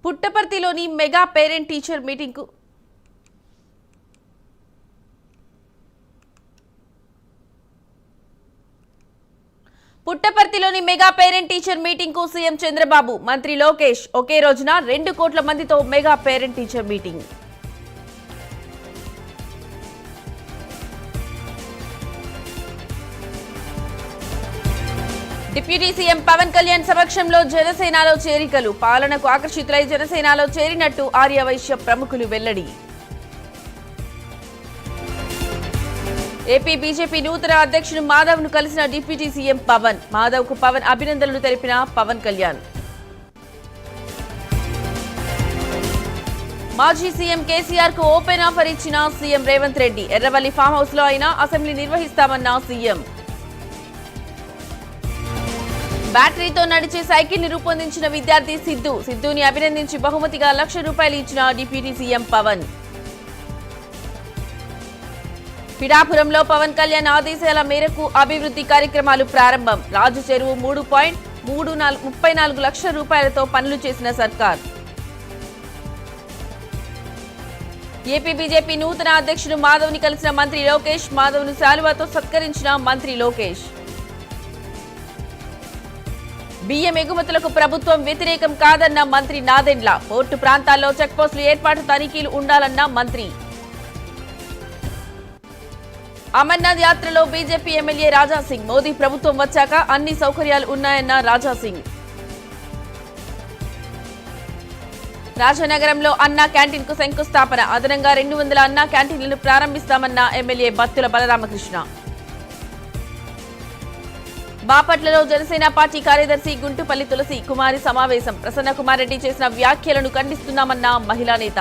పుట్టపర్తిలోని mega parent teacher meeting కు CM Chandrababu, మంత్రి లోకేష్ ఒకే రోజున 2 కోట్ల మందితో mega parent teacher meeting. Deputy CM Pawan Kalyan సమక్షంలో జనసేనలో చేరికలు. పాలనకు ఆకర్షితులై జనసేనలో చేరినట్టు ఆర్యవైశ్య ప్రముఖులు వెల్లడి. ఏపీ బీజేపీ నూతన అధ్యక్షుడు మాధవ్ ను కలిసిన డిప్యూటీ సీఎం పవన్. మాధవ్ కు పవన్ అభినందనలు తెలిపిన పవన్ కళ్యాణ్. మాజీ సీఎం కేసీఆర్ కు ఓపెన్ ఆఫర్ ఇచ్చిన CM Revanth Reddy. Erravalli farm house లో అయినా అసెంబ్లీ నిర్వహిస్తామన్న సీఎం. బ్యాటరీతో నడిచే సైకిల్ ని రూపొందించిన విద్యార్థి సిద్ధుని అభినందించి బహుమతిగా ₹1,00,000 ఇచ్చిన డిప్యూటీ సీఎం పవన్. పిఠాపురంలో పవన్ కళ్యాణ్ ఆదేశాల మేరకు అభివృద్ధి కార్యక్రమాలు ప్రారంభం. రాజు చెరువు 3.34 లక్షల రూపాయలతో పనులు చేసిన సర్కార్. ఏపీ బీజేపీ నూతన అధ్యక్షుడు మాధవ్ ని కలిసిన మంత్రి లోకేష్. మాధవ్ ను శాలువాతో సత్కరించిన మంత్రి లోకేష్. బియ్యం ఎగుమతులకు ప్రభుత్వం వ్యతిరేకం కాదన్న మంత్రి నాదెండ్ల. పోర్టు ప్రాంతాల్లో చెక్పోస్టులు ఏర్పాటు తనిఖీలు ఉండాలన్న మంత్రి. అమర్నాథ్ యాత్రలో బీజేపీ ఎమ్మెల్యే రాజాసింగ్. మోదీ ప్రభుత్వం వచ్చాక అన్ని సౌకర్యాలు ఉన్నాయన్న రాజాసింగ్. రాజనగరంలో అన్నా క్యాంటీన్ కు శంకుస్థాపన. అదనంగా 200 అన్నా క్యాంటీన్లను ప్రారంభిస్తామన్న ఎమ్మెల్యే బత్తుల బలరామకృష్ణ. బాపట్లలో జనసేన పార్టీ కార్యదర్శి గుంటుపల్లి తులసి కుమారి సమావేశం. ప్రసన్న కుమార్ రెడ్డి చేసిన వ్యాఖ్యలను ఖండిస్తున్నామన్న మహిళా నేత.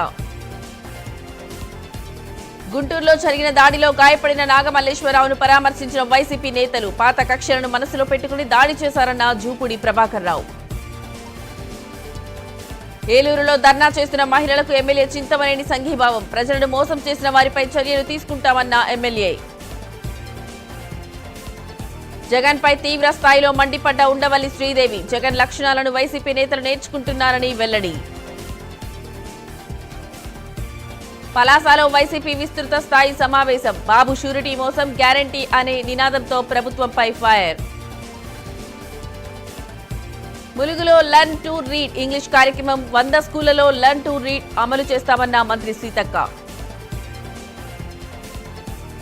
గుంటూరులో జరిగిన దాడిలో గాయపడిన నాగమల్లేశ్వరరావును పరామర్శించిన వైసీపీ నేతలు. పాత కక్షలను మనసులో పెట్టుకుని దాడి చేశారన్న జూపూడి ప్రభాకర్ రావు. ఏలూరులో ధర్నా చేస్తున్న మహిళలకు ఎమ్మెల్యే చింతమనేని సంఘీభావం. ప్రజలను మోసం చేసిన వారిపై చర్యలు తీసుకుంటామన్న ఎమ్మెల్యే. జగన్ పై తీవ్ర స్థాయిలో మండిపడ్డ ఉండవల్లి శ్రీదేవి. జగన్ లక్షణాలను వైసీపీ నేతలు నేర్చుకుంటున్నారని వెల్లడి. పలాసలో వైసీపీ విస్తృత స్థాయి సమావేశం. బాబు షూరిటీ మోసం గ్యారంటీ అనే నినాదంతో ప్రభుత్వంపై ఫైర్. ములుగులో లర్న్ టు రీడ్ ఇంగ్లీష్ కార్యక్రమం. 100 స్కూళ్లలో లర్న్ టు రీడ్ అమలు చేస్తామన్న మంత్రి సీతక్క.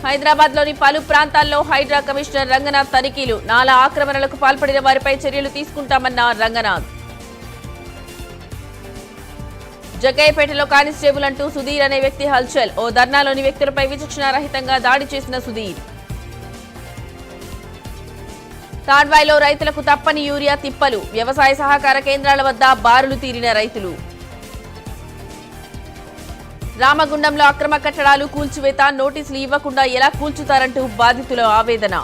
హైదరాబాద్ లోని పలు ప్రాంతాల్లో హైడ్రా కమిషనర్ రంగనాథ్ తనిఖీలు. నాలా ఆక్రమణలకు పాల్పడిన వారిపై చర్యలు తీసుకుంటామన్న రంగనాథ్. జగ్గయ్యపేటలో కానిస్టేబుల్ అంటూ సుధీర్ అనే వ్యక్తి హల్చల్. ఓ ధర్నాలోని వ్యక్తులపై విచక్షణారహితంగా దాడి చేసిన సుధీర్. తాడ్వాయిలో రైతులకు తప్పని యూరియా తిప్పలు. వ్యవసాయ సహకార కేంద్రాల వద్ద బారులు తీరిన రైతులు. రామగుండంలో అక్రమ కట్టడాలు కూల్చివేత. నోటీసులు ఇవ్వకుండా ఎలా కూల్చుతారంటూ బాధితుల ఆవేదన.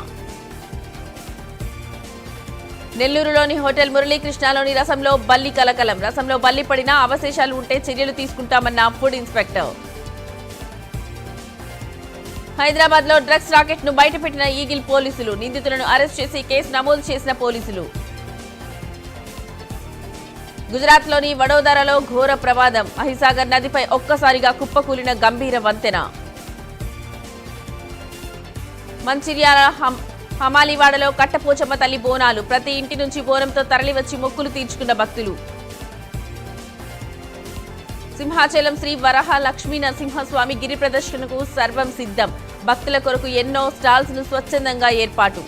నెల్లూరులోని హోటల్ మురళీకృష్ణలోని రసంలో బల్లి కలకలం. రసంలో బల్లి పడినా అవశేషాలు ఉంటే చర్యలు తీసుకుంటామన్న ఫుడ్ ఇన్స్పెక్టర్. హైదరాబాద్ లో డ్రగ్స్ రాకెట్ ను బయటపెట్టిన ఈగిల్ పోలీసులు. నిందితులను అరెస్ట్ చేసి కేసు నమోదు చేసిన పోలీసులు. గుజరాత్ లోని వడోదరలో ఘోర ప్రమాదం. మహిసాగర్ నదిపై ఒక్కసారిగా కుప్పకూలిన గంభీర వంతెన. మంచిర్యాల హమాలివాడలో కట్టపోచమ్మ తల్లి బోనాలు. ప్రతి ఇంటి నుంచి బోనంతో తరలివచ్చి మొక్కులు తీర్చుకున్న భక్తులు. సింహాచలం శ్రీ వరహ లక్ష్మీ నరసింహస్వామి గిరి ప్రదర్శనకు సర్వం సిద్ధం. భక్తుల కొరకు ఎన్నో స్టాల్స్ ను స్వచ్ఛందంగా ఏర్పాటు.